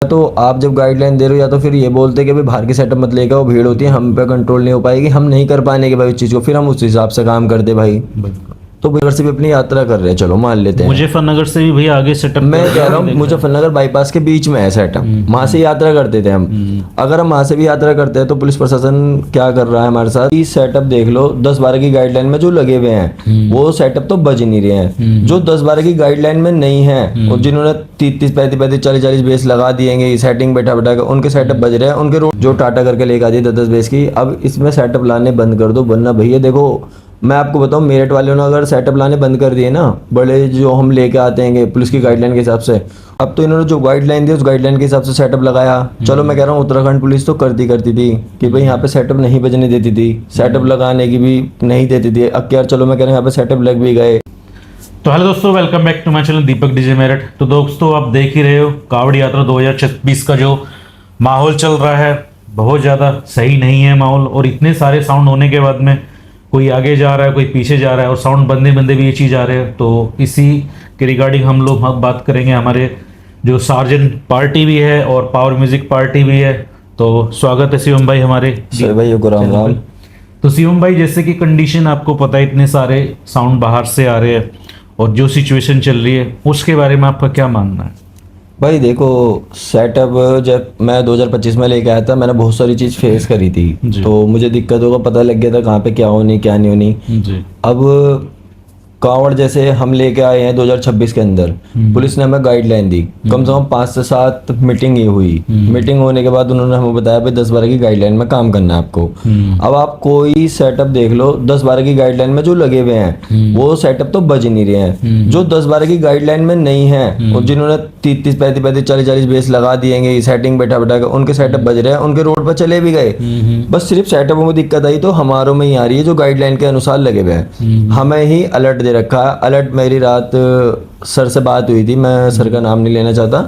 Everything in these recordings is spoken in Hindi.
तो आप जब गाइडलाइन दे रहे हो या तो फिर ये बोलते कि भाई बाहर की सेटअप मत लेकर, वो भीड़ होती है, हम पे कंट्रोल नहीं हो पाएगी, हम नहीं कर पाएंगे भाई उस चीज़ को, फिर हम उस हिसाब से काम करते भाई। बिल्कुल। तो अगर से भी अपनी यात्रा कर रहे हैं, चलो मान लेते हैं, मुजफ्फरनगर से भी भैया आगे सेटअप मैं कह रहा हूँ मुजफ्फरनगर बाईपास के बीच में है सेटअप, वहाँ से यात्रा करते थे हम। अगर हम वहाँ से भी यात्रा करते हैं तो पुलिस प्रशासन क्या कर रहा है हमारे साथ, ये सेटअप देख लो 10-12 की गाइडलाइन में जो लगे हुए हैं वो सेटअप तो बज नहीं रहे हैं, जो 10-12 की गाइडलाइन में नहीं है और जिन्होंने 30-30, 35-35, 40-40 बेस लगा दिएंगे सेटिंग बैठा बैठा कर, उनके सेटअप बज रहे हैं, उनके रोड जो टाटा करके लेके आती है 10-10 बेस की, अब इसमें सेटअप लाने बंद कर दो, वरना भैया देखो मैं आपको बताऊं, मेरठ वालों ने अगर सेटअप लाने बंद कर दिए ना, बड़े जो हम लेके आते हैं पुलिस की गाइडलाइन के हिसाब से, अब तो इन्होंने जो गाइडलाइन दी उस गाइडलाइन के हिसाब से सेटअप लगाया। चलो मैं कह रहा हूँ उत्तराखंड पुलिस तो करती थी कि भाई यहाँ पे सेटअप नहीं बजने देती थी, सेटअप लगाने की भी नहीं देती थी, अब क्या चलो मैं कह रहा हूँ यहाँ पे सेटअप लग भी गए। तो हेलो दोस्तों, welcome back to my channel Deepak DJ Meerut. तो दोस्तों आप देख ही रहे हो कावड़ यात्रा 2026 का जो माहौल चल रहा है बहुत ज़्यादा सही नहीं है माहौल, और इतने सारे साउंड होने के बाद में कोई आगे जा रहा है कोई पीछे जा रहा है और साउंड बंदे बंदे भी ये चीज़ आ रहे हैं। तो इसी के रिगार्डिंग हम लोग बात करेंगे, हमारे जो सार्जेंट पार्टी भी है और पावर म्यूजिक पार्टी भी है। तो स्वागत है शिवम भाई हमारे सर भाई राम राम। तो शिवम भाई, जैसे कि कंडीशन आपको पता है, इतने सारे साउंड बाहर से आ रहे हैं और जो सिचुएशन चल रही है उसके बारे में आपका क्या मानना है? भाई देखो, सेटअप जब मैं 2025 में लेके आया था, मैंने बहुत सारी चीज़ फेस करी थी, तो मुझे दिक्कतों का पता लग गया था कहाँ पे क्या होनी क्या नहीं होनी। जी। अब कावड़ जैसे हम लेके आए हैं 2026 के अंदर, पुलिस ने हमें गाइडलाइन दी, कम से कम 5 से 7 मीटिंग ही हुई। मीटिंग होने के बाद उन्होंने हमें बताया भाई 10-12 की गाइडलाइन में काम करना है आपको। अब आप कोई सेटअप देख लो, 10-12 की गाइडलाइन में जो लगे हुए हैं वो सेटअप तो बज नहीं रहे हैं, जो 10-12 की गाइडलाइन में नहीं है और जिन्होंने 30-30, 35-35, 40-40 बेस लगा दिएंगे सेटिंग बैठा बैठा कर, उनके सेटअप बज रहे हैं, उनके रोड पर चले भी गए। बस सिर्फ सेटअपों में दिक्कत आई तो हमारों में ही आ रही है जो गाइडलाइन के अनुसार लगे हुए हैं, हमें ही अलर्ट दे रखा है। अलर्ट मेरी रात सर से बात हुई थी, मैं सर का नाम नहीं लेना चाहता,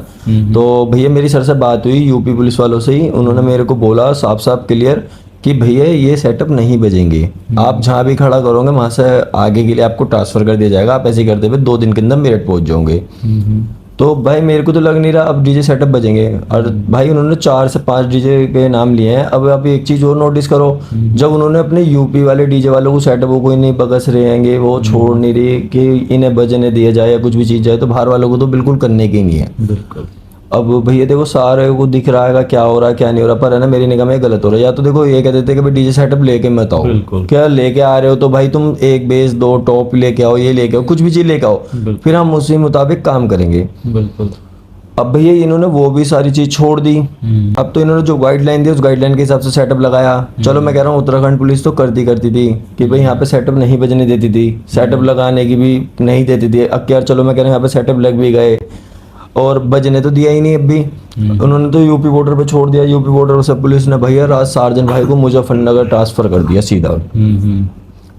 तो भैया मेरी सर से बात हुई यूपी पुलिस वालों से ही, उन्होंने मेरे को बोला साफ साफ क्लियर कि भैया ये सेटअप नहीं बजेंगे, आप जहाँ भी खड़ा करोगे वहाँ से आगे के लिए आपको ट्रांसफर कर दिया जाएगा, आप ऐसे करते हुए 2 दिन के अंदर मेरठ पहुँच जाओगे। तो भाई मेरे को तो लग नहीं रहा अब डीजे सेटअप बजेंगे, और भाई उन्होंने 4 से 5 डीजे के नाम लिए हैं। अब आप एक चीज़ और नोटिस करो, जब उन्होंने अपने यूपी वाले डीजे वालों को सेटअप वो कोई नहीं बकस रहे हैं, वो छोड़ नहीं रहे कि इन्हें बजने दिया जाए या कुछ भी चीज़ जाए, तो बाहर वालों को तो बिल्कुल करने की नहीं है। बिल्कुल। अब भैया देखो सारे को दिख रहा है क्या हो रहा है क्या नहीं हो रहा, पर है ना मेरी निगाह में गलत हो रहा है। या तो देखो ये कह देते कि भाई डीजे सेटअप लेके मत आओ, क्या लेके आ रहे हो तो भाई तुम एक बेस 2 टॉप लेके आओ, ये लेके आओ, कुछ भी चीज़ लेके आओ, फिर हम उसी मुताबिक काम करेंगे। बिल्कुल। अब भैया इन्होंने वो भी सारी चीज छोड़ दी, अब तो इन्होंने जो गाइडलाइन दी उस गाइडलाइन के हिसाब से सेटअप लगाया। चलो मैं कह रहा हूँ उत्तराखंड पुलिस तो करती थी कि भाई यहाँ पे सेटअप नहीं बजने देती थी, सेटअप लगाने की भी नहीं देती थी, अब क्या चलो मैं कह रहा हूँ यहाँ पे सेटअप लग भी गए और बजने तो दिया ही नहीं। अब भी उन्होंने तो यूपी बॉर्डर पे छोड़ दिया, यूपी बॉर्डर से पुलिस ने भैया रात सार्जन भाई को मुजफ्फरनगर ट्रांसफर कर दिया सीधा।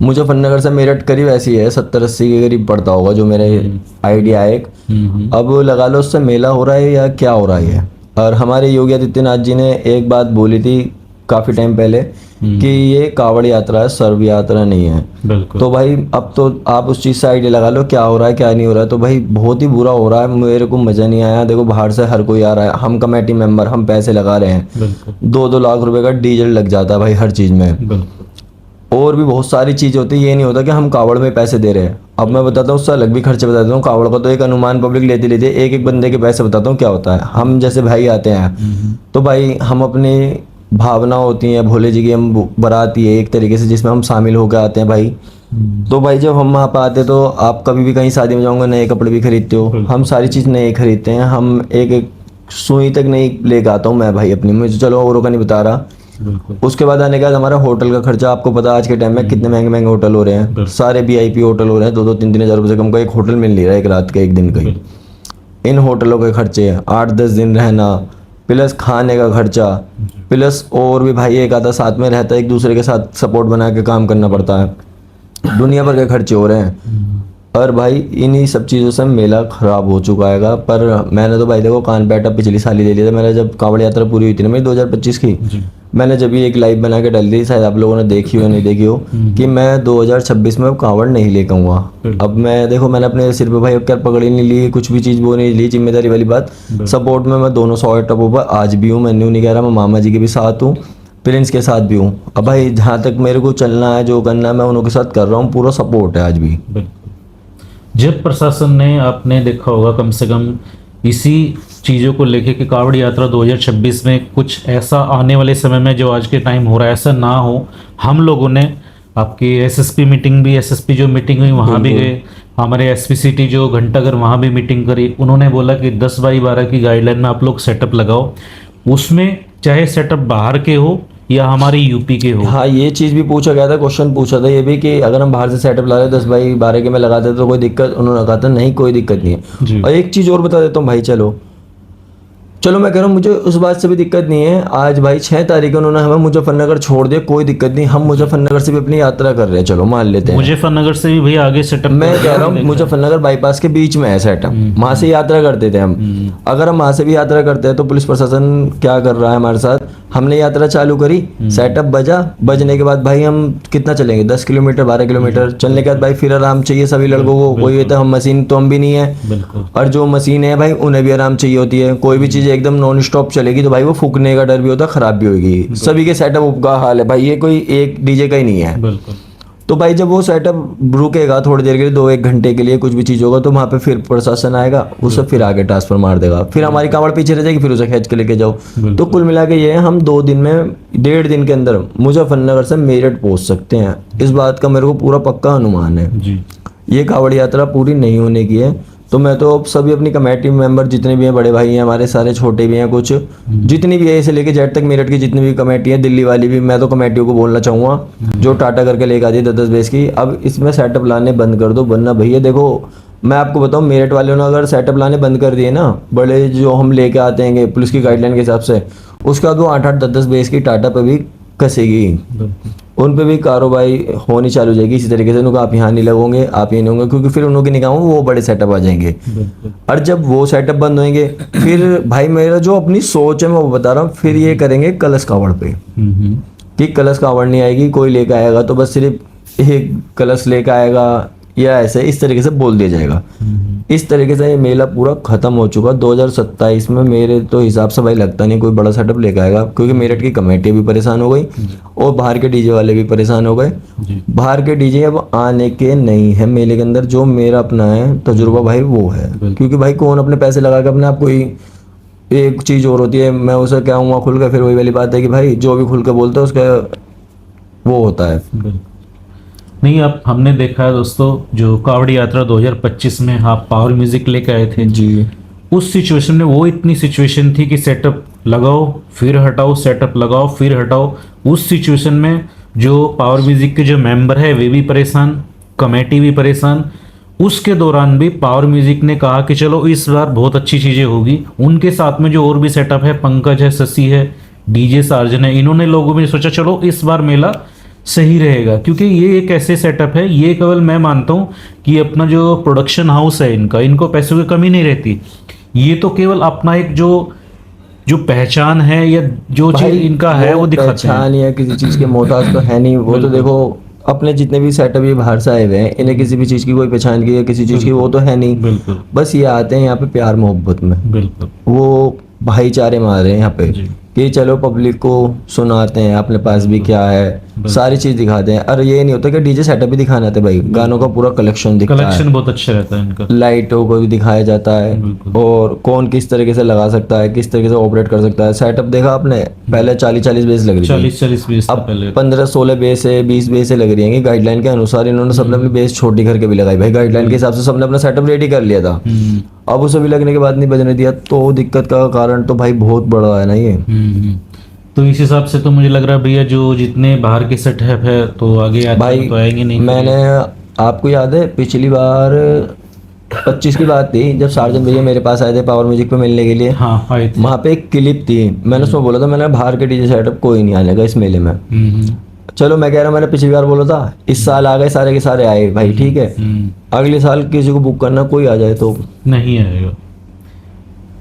मुजफ्फरनगर से मेरठ करीब ऐसी है 70-80 के करीब पड़ता होगा जो मेरे आइडिया है एक। अब लगा लो उससे मेला हो रहा है या क्या हो रहा है। और हमारे योगी आदित्यनाथ जी ने एक बात बोली थी काफी टाइम पहले कि ये कावड़ यात्रा है, सर्व यात्रा नहीं है। तो भाई अब तो आप उस चीज से आइडिया लगा लो क्या हो रहा है क्या नहीं हो रहा है। तो भाई बहुत ही बुरा हो रहा है, मेरे को मजा नहीं आया। देखो बाहर से हर कोई आ रहा है, हम कमेटी मेंबर हम पैसे लगा रहे हैं, 2-2 लाख रुपए का डीजल लग जाता है भाई हर चीज में, और भी बहुत सारी चीज़ होती है। ये नहीं होता कि हम कावड़ में पैसे दे रहे हैं। अब मैं बताता हूँ उससे अलग भी खर्चे बताता हूँ। कावड़ का तो एक अनुमान पब्लिक लेती लेती है, एक एक बंदे के पैसे बताता हूँ क्या होता है। हम जैसे भाई आते हैं तो भाई हम अपनी भावना होती है भोले जी की, हम बराती है एक तरीके से जिसमें हम शामिल होकर आते हैं भाई। तो भाई जब हम वहाँ पर आते तो आप कभी भी कहीं शादी में जाओगे नए कपड़े भी खरीदते हो, हम सारी चीज़ नए खरीदते हैं। हम एक एक सुई तक नहीं लेके आता हूँ मैं भाई अपनी, मुझे चलो औरों का नहीं बता रहा। उसके बाद आने के बाद हमारा होटल का खर्चा, आपको पता है आज के टाइम में कितने महंगे महंगे होटल हो रहे हैं, सारे VIP होटल हो रहे हैं, 2-2, 3-3 हज़ार रुपये से कम का एक होटल मिल नहीं रहा है एक रात का, एक दिन का ही। इन होटलों के खर्चे 8-10 दिन रहना, प्लस खाने का खर्चा, प्लस और भी भाई एक आता साथ में रहता है, एक दूसरे के साथ सपोर्ट बना के काम करना पड़ता है, दुनिया भर के खर्चे हो रहे हैं। और भाई इन्हीं सब चीज़ों से मेला ख़राब हो चुका है। पर मैंने तो भाई देखो कान बैठा पिछली साल ही ले लिया था, मेरा जब कावड़ यात्रा पूरी हुई थी ना मेरी 2025 की, मैंने जब भी एक लाइव बना के डाल दी, शायद आप लोगों ने देखी हो नहीं देखी हो, कि मैं 2026 में अब कांवड़ नहीं लेकर आऊँगा। अब मैं देखो, मैंने अपने सिर पे भाई अब क्या पकड़ ही नहीं ली, कुछ भी चीज़ वो नहीं ली, जिम्मेदारी वाली बात। सपोर्ट में मैं दोनों 100 पर आज भी हूँ, मैं नहीं कह रहा, मैं मामा जी के भी साथ हूँ, प्रिंस के साथ भी हूँ। अब भाई जहाँ तक मेरे को चलना है, जो करना है, मैं उन्हों के साथ कर रहा हूँ, पूरा सपोर्ट है आज भी। जब प्रशासन ने, आपने देखा होगा कम से कम इसी चीज़ों को लेके कि कांवड़ यात्रा 2026 में कुछ ऐसा आने वाले समय में जो आज के टाइम हो रहा है ऐसा ना हो, हम लोगों ने आपकी एसएसपी मीटिंग भी, एसएसपी जो मीटिंग हुई वहाँ भी गए, हमारे एसपीसीटी जो घंटाघर वहाँ भी मीटिंग करी। उन्होंने बोला कि 10/12 की गाइडलाइन में आप लोग सेटअप लगाओ, उसमें चाहे सेटअप बाहर के हो या हमारी यूपी के हो। हाँ, ये चीज़ भी पूछा गया था, क्वेश्चन पूछा था ये भी कि अगर हम बाहर से सेटअप ला रहे 10/12 के में लगाते तो कोई दिक्कत, उन्होंने कहा था नहीं कोई दिक्कत नहीं है। और एक चीज़ और बता देता हूँ भाई, चलो मैं कह रहा हूँ, मुझे उस बात से भी दिक्कत नहीं है। आज भाई 6 तारीख को उन्होंने हमें मुजफ्फरनगर छोड़ दिया, कोई दिक्कत नहीं, हम मुजफ्फरनगर से भी अपनी यात्रा कर रहे हैं, चलो मान लेते हैं। मुजफ्फरनगर से भी भैया आगे सेटअप, मैं कह रहा हूँ मुजफ्फरनगर बाईपास के बीच में है सेटअप, वहां से यात्रा करते थे हम। अगर हम वहां से भी यात्रा करते हैं तो पुलिस प्रशासन क्या कर रहा है हमारे साथ, हमने यात्रा चालू करी, सेटअप बजने के बाद भाई हम कितना चलेंगे, 10 किलोमीटर 12 किलोमीटर चलने के बाद भाई फिर आराम चाहिए सभी लड़कों को। कोई तो हम मशीन तो हम भी नहीं है, और जो मशीन है भाई उन्हें भी आराम चाहिए होती है। कोई भी चीज़ एकदम नॉन स्टॉप चलेगी तो भाई वो फूकने का डर भी होता है, खराब भी होगी। सभी के सेटअप का हाल है भाई, ये कोई एक डीजे का ही नहीं है। तो भाई जब वो सेटअप रुकेगा थोड़ी देर के लिए, 2-1 घंटे के लिए कुछ भी चीज़ होगा, तो वहाँ पे फिर प्रशासन आएगा, उसे फिर आगे ट्रांसफर मार देगा, फिर हमारी कांवड़ पीछे रह जाएगी, फिर उसे खींच के लेके जाओ। तो कुल मिला के ये है, हम 2 दिन में 1.5 दिन के अंदर मुजफ्फरनगर से मेरठ पहुँच सकते हैं। इस बात का मेरे को पूरा पक्का अनुमान है। ये कांवड़ यात्रा पूरी नहीं होने की है। तो मैं तो अब सभी अपनी कमेटी मेंबर जितने भी हैं, बड़े भाई हैं हमारे, सारे छोटे भी हैं, कुछ जितनी भी है, इसे लेके जेड तक मेरठ की जितनी भी कमेटी है, दिल्ली वाली भी, मैं तो कमेटियों को बोलना चाहूँगा जो टाटा करके लेके आती है 10-10 बेस की, अब इसमें सेटअप लाने बंद कर दो। वरना भैया देखो, मैं आपको बताऊँ, मेरठ वालों ने अगर सेटअप लाने बंद कर दिए ना, बड़े जो हम लेके आते हैं पुलिस की गाइडलाइन के हिसाब से, उसके बाद वो 8-8 10-10 बेस की टाटा पे भी कसेगी, उन पे भी कार्रवाई होनी चालू हो जाएगी इसी तरीके से। उनको आप यहाँ नहीं लगोगे, आप ये नहीं होंगे, क्योंकि फिर उनकी निगाहों में वो बड़े सेटअप आ जाएंगे। और जब वो सेटअप बंद होंगे, फिर भाई मेरा जो अपनी सोच है मैं वो बता रहा हूँ, फिर ये करेंगे कलश कांवड़ पे, कि कलश कांवड़ नहीं आएगी, कोई लेकर आएगा तो बस सिर्फ एक कलश लेकर आएगा, या ऐसे इस तरीके से बोल दिया जाएगा। इस तरीके से ये मेला पूरा खत्म हो चुका। 2027 में मेरे तो हिसाब से भाई लगता नहीं कोई बड़ा सेटअप लेकर आएगा, क्योंकि मेरठ की कमेटी भी परेशान हो गई और बाहर के डीजे वाले भी परेशान हो गए। बाहर के डीजे अब आने के नहीं है मेले के अंदर, जो मेरा अपना है तजुर्बा भाई वो है, क्योंकि भाई कौन अपने पैसे लगा के अपने आप कोई, एक चीज़ और होती है, मैं उसे क्या हुआ खुल कर, फिर वही वाली बात है कि भाई जो भी खुल कर बोलता है उसका वो होता है। नहीं, अब हमने देखा है दोस्तों, जो कांवड़ यात्रा 2025 में आप पावर म्यूजिक लेके आए थे जी, उस सिचुएशन में वो इतनी सिचुएशन थी कि सेटअप लगाओ फिर हटाओ, सेटअप लगाओ फिर हटाओ। उस सिचुएशन में जो पावर म्यूजिक के जो मेंबर है वे भी परेशान, कमेटी भी परेशान। उसके दौरान भी पावर म्यूजिक ने कहा कि चलो इस बार बहुत अच्छी चीज़ें होगी। उनके साथ में जो और भी सेटअप है, पंकज है, शशि है, डीजे सार्जन है, इन्होंने लोगों में सोचा चलो इस बार मेला सही रहेगा, क्योंकि ये एक ऐसे सेटअप है, ये केवल मैं मानता हूँ कि अपना जो प्रोडक्शन हाउस है इनको पैसों की कमी नहीं रहती। ये तो केवल अपना एक जो पहचान है या जो चीज इनका है वो दिखाते हैं। पहचान या किसी चीज़ के मोहताज तो है नहीं वो, तो देखो अपने जितने भी सेटअप ये बाहर से आए हुए हैं, इन्हें किसी भी चीज़ की कोई पहचान की या किसी चीज़ की वो तो है नहीं। बस ये आते हैं यहाँ पे प्यार मोहब्बत में, वो भाईचारे में आ रहे हैं यहाँ पे कि चलो पब्लिक को सुनाते हैं अपने पास भी क्या है, सारी चीज दिखाते हैं। और ये नहीं होता कि डीजे सेटअप भी दिखाना आता है भाई, गानों का पूरा कलेक्शन दिखता है, कलेक्शन बहुत अच्छा रहता है इनका, लाइटों को भी दिखाया जाता है और कौन किस तरीके से लगा सकता है, किस तरीके से ऑपरेट कर सकता है। सेटअप देखा आपने, पहले 40-40 बेस लग रही थी, 40-40 बेस अब 15-16 बेस है, 20 बेस लग रही है। गाइडलाइन के अनुसार इन्होंने सबने अपनी बेस छोटी करके भी लगाई भाई, गाइडलाइन के हिसाब से सबने अपना सेटअप रेडी कर लिया था। अब उसे भी लगने के बाद नहीं बजने दिया, तो दिक्कत का कारण तो भाई बहुत बड़ा है ना ये। तो इस हिसाब से तो मुझे लग रहा है भैया जो जितने बाहर के सेटअप है तो आगे भाई तो आएंगे नहीं। मैंने, आपको याद है पिछली बार 25 की बात थी जब सार्जन भैया मेरे पास आए थे पावर म्यूजिक पे मिलने के लिए, हाँ आए थे। वहाँ पे एक क्लिप थी, मैंने उसमें बोला था मैंने बाहर के डीजे सेटअप कोई नहीं आने का इस मेले में। चलो मैं कह रहा हूँ, मैंने पिछली बार बोला था, इस साल आ गए सारे के सारे आए भाई, ठीक है। अगले साल किसी को बुक करना कोई आ जाए तो नहीं आएगा।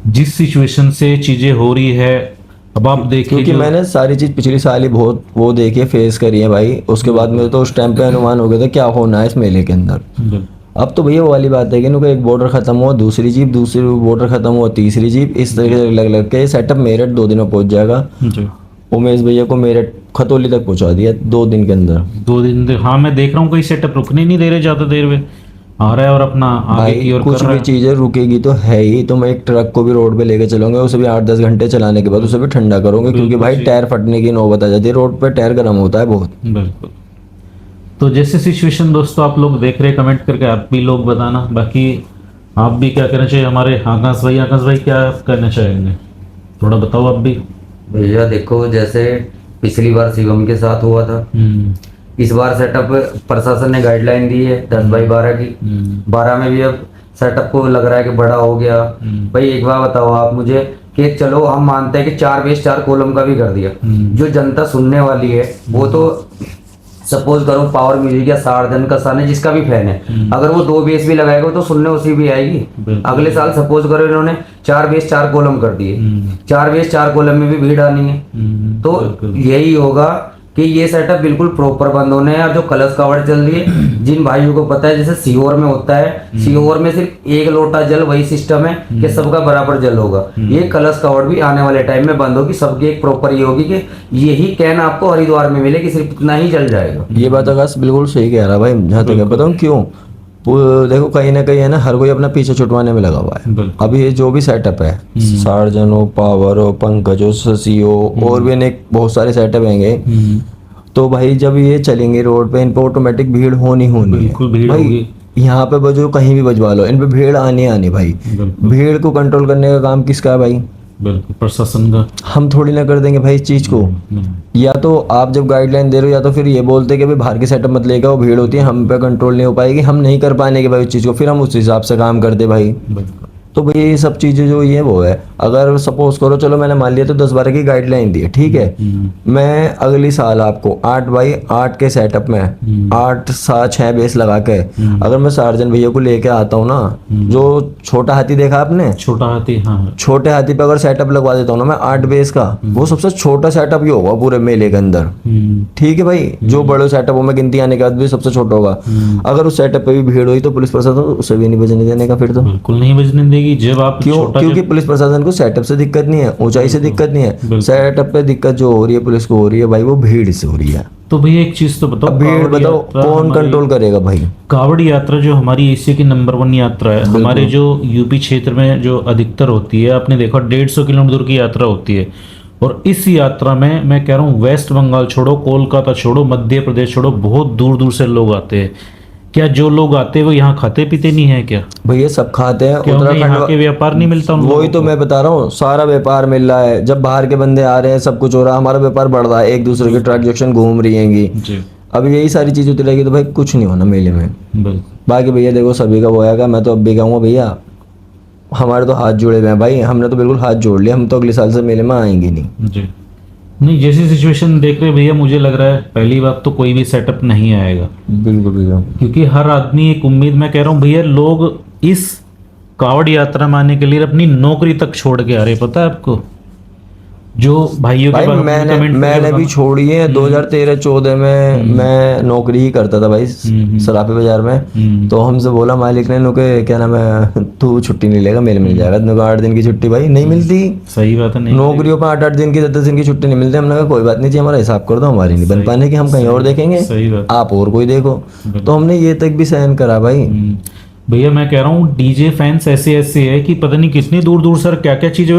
जिस सिचुएशन से चीजें हो रही है अब आप देखिए क्योंकि मैंने सारी चीज पिछली साल ही बहुत वो देखी है, फेस करी है भाई। उसके बाद मेरे तो उस टाइम पे अनुमान हो गया था क्या होना है इस मेले के अंदर। बिल्कुल। अब तो भैया वो वाली बात है कि इनको एक बॉर्डर खत्म हुआ दूसरी जीप, दूसरी बॉर्डर खत्म हुआ तीसरी जीप, इस तरीके से लग लग के सेटअप मेरठ 2 दिन में पहुंच जाएगा। जी। उमेश भैया को मेरठ खतौली तक पहुंचा दिया 2 दिन के अंदर। 2 दिन हाँ मैं देख रहा हूँ कोई सेटअप रुकने नहीं दे रहे ज्यादा देर में, आ रहा है और अपना आगे की भाई ओर कुछ कर रहा भी है। चीजें रुकेगी तो है ही। तुम एक ट्रक को भी रोड पे लेके चलोगे, उसे भी 8-10 घंटे चलाने के बाद उसे भी ठंडा करोगे, क्योंकि भाई टायर फटने की नौबत आ जाती है, रोड पे टायर गर्म होता है बहुत। बिल्कुल। तो जैसे सिचुएशन दोस्तों आप लोग देख रहे हैं, कमेंट करके आप भी लोग बताना, बाकी आप भी क्या करना चाहिए। हमारे आकाश भाई क्या करना चाहेंगे, थोड़ा बताओ आप भी। भैया देखो, जैसे पिछली बार शिवम के साथ हुआ था, इस बार सेटअप प्रशासन ने गाइडलाइन दी है 10x12 की। 12 में भी अब सेटअप को लग रहा है कि बड़ा हो गया। भाई एक बार बताओ आप मुझे कि चलो हम मानते हैं कि 4 बेस 4 कॉलम का भी कर दिया, जो जनता सुनने वाली है वो तो सपोज करो पावर म्यूजिक या सार्धन का सन है जिसका भी फैन है, अगर वो 2 बेस भी लगाएगा तो सुनने उसी भी आएगी। अगले साल सपोज करो इन्होंने 4 बेस 4 कॉलम कर दिए, 4 बेस 4 कॉलम में भी भीड़ आनी है। तो यही होगा कि ये सेटअप बिल्कुल प्रॉपर बंद होने हैं। और जो कलश कावड़ चल रही है, जिन भाइयों को पता है जैसे सीहोर में होता है, सीहोर में सिर्फ 1 लोटा जल वही सिस्टम है कि सबका बराबर जल होगा। ये कलश कावड़ भी आने वाले टाइम में बंद होगी, सबकी एक प्रॉपर ये होगी कि यही कैन आपको हरिद्वार में मिले कि सिर्फ इतना ही जल जाएगा। ये बात आकाश बिल्कुल सही कह रहा भाई, जहाँ तक बताऊँ क्यों। वो देखो कहीं ना कहीं है ना, हर कोई अपना पीछे छुटवाने में लगा हुआ है। अभी ये जो भी सेटअप है, सार्जन हो, पावर हो, पंकज हो, शशि हो, और भी अनेक बहुत सारे सेटअप होंगे, तो भाई जब ये चलेंगे रोड पे इन पे ऑटोमेटिक भीड़ होनी बिल्कुल भीड़ है भाई। होगी। यहाँ पे बजो कहीं भी बजवा लो, इन पे भीड़ आनी भाई। भीड़ को कंट्रोल करने का काम किसका है भाई? बिल्कुल प्रशासन का। हम थोड़ी ना कर देंगे भाई इस चीज को। या तो आप जब गाइडलाइन दे रहे हो, या तो फिर ये बोलते कि भाई बाहर के सेटअप मत लेगा, वो भीड़ होती है, हम पे कंट्रोल नहीं हो पाएगी, हम नहीं कर पाने के भाई उस चीज को, फिर हम उस हिसाब से काम करते भाई। तो भाई ये सब चीजें जो ये वो है, अगर सपोज करो चलो मैंने मान लिया तो 10-12 की गाइडलाइन दी है, ठीक है। मैं अगली साल आपको 8x8 के सेटअप में 8-6 बेस लगा के अगर मैं सार्जन भैया को लेके आता हूँ ना, जो छोटा हाथी देखा आपने, छोटा हाथी, हाँ छोटे हाथी पे अगर सेटअप लगवा देता हूँ ना मैं 8 बेस का, वो सबसे छोटा सेटअप ही होगा पूरे मेले के अंदर, ठीक है भाई। जो बड़े सेटअपों में गिनती आने के बाद भी सबसे छोटा होगा। अगर उस सेटअप पे भी भीड़ हुई तो पुलिस प्रशासन उसे भी नहीं बजने देने का, फिर तो बिल्कुल नहीं बजने देगी। जब आप क्यों? छोटा क्योंकि पुलिस प्रशासन को सेटअप से दिक्कत नहीं है, ऊंचाई से दिक्कत नहीं है, सेटअप पे दिक्कत जो हो रही है पुलिस को हो रही है भाई, वो भीड़ से हो रही है। तो भैया एक चीज तो बताओ, अब भीड़ कावड़ बताओ यात्रा कौन हमारी- कंट्रोल करेगा भाई? कावड़ यात्रा जो हमारी एशिया की नंबर 1 यात्रा है, हमारे जो यूपी क्षेत्र में जो अधिकतर होती है, आपने देखा 150 किलोमीटर दूर की यात्रा होती है। और इस यात्रा में मैं कह रहा हूँ वेस्ट बंगाल छोड़ो, कोलकाता छोड़ो, मध्य प्रदेश छोड़ो, बहुत दूर दूर से लोग आते हैं। क्या जो लोग आते हैं वो यहाँ खाते पीते नहीं है क्या? भैया सब खाते हैं। क्या उन्हें यहाँ के व्यापार नहीं मिलता उन वही लोगों तो को? मैं बता रहा हूँ, सारा व्यापार मिल रहा है। जब बाहर के बंदे आ रहे हैं सब कुछ हो रहा है, हमारा व्यापार बढ़ रहा है, एक दूसरे की ट्रांजेक्शन घूम रही हैंगी। जी अब यही सारी चीज होती रहेगी तो भाई कुछ नहीं होना मेले में। बिल्कुल। बाकी भैया देखो सभी का वो आएगा, मैं तो अब भी कहूँगा भैया हमारे तो हाथ जुड़े हुए हैं भाई, हमने तो बिल्कुल हाथ जोड़ लिया, हम तो अगले साल से मेले में आएंगे नहीं। जी नहीं, जैसी सिचुएशन देख रहे भैया, मुझे लग रहा है पहली बात तो कोई भी सेटअप नहीं आएगा, बिल्कुल भैया। क्योंकि हर आदमी एक उम्मीद, मैं कह रहा हूँ भैया, लोग इस कावड़ यात्रा में आने के लिए अपनी नौकरी तक छोड़ के आ रहे, पता है आपको? जो भाइयों के भाई बारे में comment करके मैंने भी बताना। छोड़ी है 2013-14 में मैं नौकरी ही करता था भाई सराफे बाजार में। तो हमसे बोला मालिक ने नुके क्या नाम है, तू छुट्टी नहीं लेगा, मेले मिल जाएगा। नुके 8 दिन की छुट्टी भाई नहीं मिलती, सही बात है। नहीं नौकरियों पर 8-8 दिन की 10 दिन की छुट्टी नहीं मिलती। हमने कहा कोई बात नहीं जी, हमारा हिसाब कर दो, हमारी नहीं बन पाने की, हम कहीं और देखेंगे, सही बात। आप और कोई देखो। तो हमने ये तक भी सहन करा भाई। भैया मैं कह रहा हूँ डीजे फैंस ऐसे है कि पता नहीं कितनी दूर दूर से क्या क्या चीजें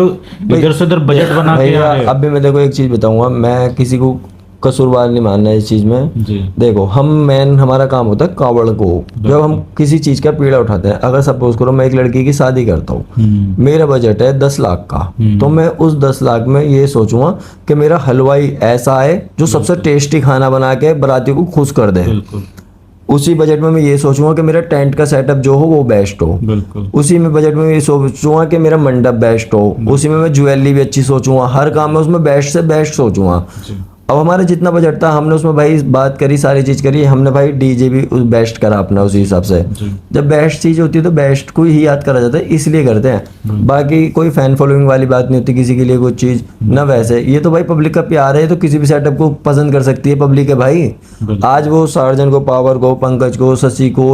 इधर से उधर बजट बना के भैया आ रहे हैं। अब भी मैं देखो एक चीज बताऊंगा, मैं किसी को कसूरवार नहीं मानना है इस चीज में। जी देखो हमारा काम होता है कावड़ को, जब हम किसी चीज का पीड़ा उठाते हैं, अगर सपोज करो मैं एक लड़की की शादी करता हूँ, मेरा बजट है 10 लाख का, तो मैं उस 10 लाख में ये सोचूंगा कि मेरा हलवाई ऐसा है जो सबसे टेस्टी खाना बना के बारातियों को खुश कर दे। बिल्कुल उसी बजट में मैं ये सोचूंगा कि मेरा टेंट का सेटअप जो हो वो बेस्ट हो। बिल्कुल। उसी में बजट में ये सोचूंगा कि मेरा मंडप बेस्ट हो। उसी में मैं ज्वेलरी भी अच्छी सोचूंगा, हर काम में उसमें बेस्ट से बेस्ट सोचूंगा। अब हमारा जितना बजट था हमने उसमें भाई बात करी, सारी चीज़ करी, हमने भाई डीजे भी बेस्ट करा अपना उसी हिसाब से। जब बेस्ट चीज़ होती है तो बेस्ट को ही याद करा जाता है, इसलिए करते हैं। बाकी कोई फैन फॉलोइंग वाली बात नहीं होती किसी के लिए कुछ चीज़ ना, वैसे ये तो भाई पब्लिक का प्यार है, तो किसी भी सेटअप को पसंद कर सकती है पब्लिक है भाई। आज वो सार्जन को, पावर को, पंकज को, शशि को,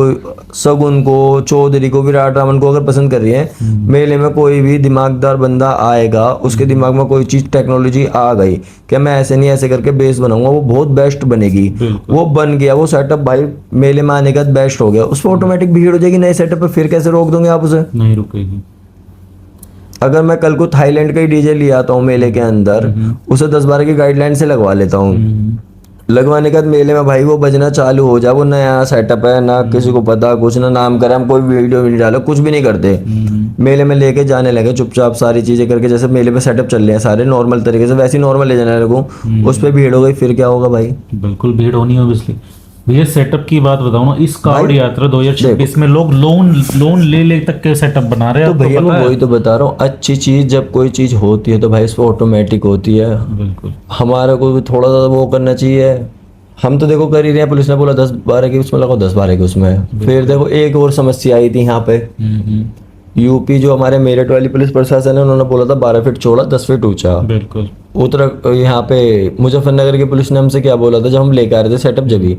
सगुन को, चौधरी को, विराट रामन को अगर पसंद कर रही है, मेले में कोई भी दिमागदार बंदा आएगा, उसके दिमाग में कोई चीज़ टेक्नोलॉजी आ गई कि मैं ऐसे नहीं ऐसे करके बेस बनाऊंगा, वो बहुत बेस्ट बनेगी। वो बन गया, वो सेटअप भाई मेले में आने का बेस्ट हो गया, उस पर ऑटोमेटिक भीड़ हो जाएगी नए सेटअप पे। फिर कैसे रोक दोगे आप उसे? नहीं रुकेगी। अगर मैं कल को थाईलैंड का ही डीजे ले आता हूँ मेले के अंदर, उसे 10-12 की गाइडलाइन से लगवा लेता हूँ, लगवाने के बाद मेले में भाई वो बजना चालू हो जाए, वो नया सेटअप है ना, किसी को पता कुछ ना, नाम करे, हम कोई वीडियो नहीं डालो, कुछ भी नहीं करते, मेले में लेके जाने लगे चुपचाप सारी चीजें करके, जैसे मेले पे सेटअप चल रहे हैं सारे नॉर्मल तरीके से, वैसे ही नॉर्मल ले जाने लगूं, उस पर भीड़ हो गई, फिर क्या होगा भाई? बिल्कुल भीड़ होनी ऑब्वियसली। भैया सेटअप की बात बताऊं ना, इस कावड़ यात्रा 2026 में लोग लोन ले तक के सेटअप बना रहे हैं। तो भैया मैं वही तो बता रहा हूँ, अच्छी चीज जब कोई चीज होती है तो भाई इसमें ऑटोमेटिक होती है। बिल्कुल हमारा को भी थोड़ा सा वो करना चाहिए। हम तो देखो कर ही रहे हैं, पुलिस ने बोला 10-12 की उसमें लगाओ, 10-12 की उसमें। फिर देखो एक और समस्या आई थी यहाँ पे, यूपी जो हमारे मेरठ वाली पुलिस प्रशासन है, उन्होंने बोला था 12 फीट चौड़ा 10 फीट ऊंचा। बिल्कुल। यहाँ पे मुजफ्फरनगर की पुलिस ने हमसे क्या बोला था जब हम लेकर आ रहे थे सेटअप, जब ही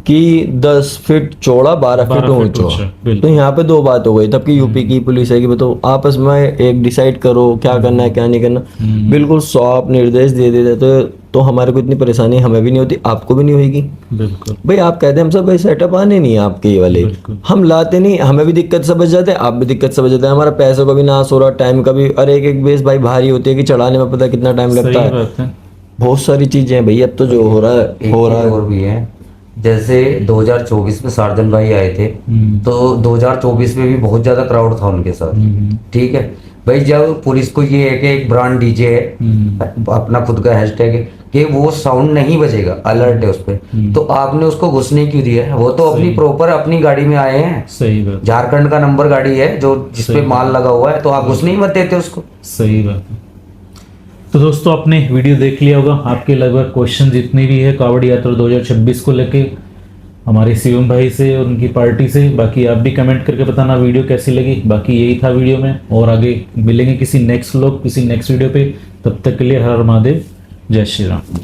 कि 10 फीट चौड़ा 12 फीट ऊंचा। तो यहाँ पे दो बात हो गई तब की यूपी की पुलिस है कि तो आपस में एक डिसाइड करो क्या करना है क्या नहीं करना, बिल्कुल सॉफ्ट निर्देश दे देते तो हमारे को इतनी परेशानी हमें भी नहीं होती, आपको भी नहीं होगी। बिल्कुल भाई आप कहते हैं हम सब भाई सेटअप आने नहीं है आपके ये वाले, हम लाते नहीं, हमें भी दिक्कत समझ जाते हैं, आप भी दिक्कत समझ जाते हैं, हमारा पैसों का भी नाश हो रहा, टाइम का भी। अरे एक बेस भाई भारी होती है कि चढ़ाने में पता कितना टाइम लगता है। बहुत सारी चीजें हैं भैया, अब तो जो हो रहा है और भी है। जैसे 2024 में सार्जन भाई आए थे, तो 2024 में भी बहुत ज्यादा क्राउड था उनके साथ, ठीक है भाई। जब पुलिस को ये है कि एक ब्रांड डीजे है, अपना खुद का हैशटैग है कि वो साउंड नहीं बजेगा, अलर्ट है उस पे, तो आपने उसको घुसने क्यों दिया है? वो तो अपनी प्रॉपर अपनी गाड़ी में आए हैं, सही बात, झारखंड का नंबर गाड़ी है जो जिसपे माल लगा हुआ है, तो आप घुसने ही मत देते उसको। सही बात है। तो दोस्तों आपने वीडियो देख लिया होगा, आपके लगभग क्वेश्चन जितने भी है कावड़ यात्रा 2026 को लेके हमारे शिवम भाई से और उनकी पार्टी से। बाकी आप भी कमेंट करके बताना वीडियो कैसी लगी। बाकी यही था वीडियो में, और आगे मिलेंगे किसी नेक्स्ट व्लॉग, किसी नेक्स्ट वीडियो पे। तब तक के लिए हर हर महादेव, जय श्री राम।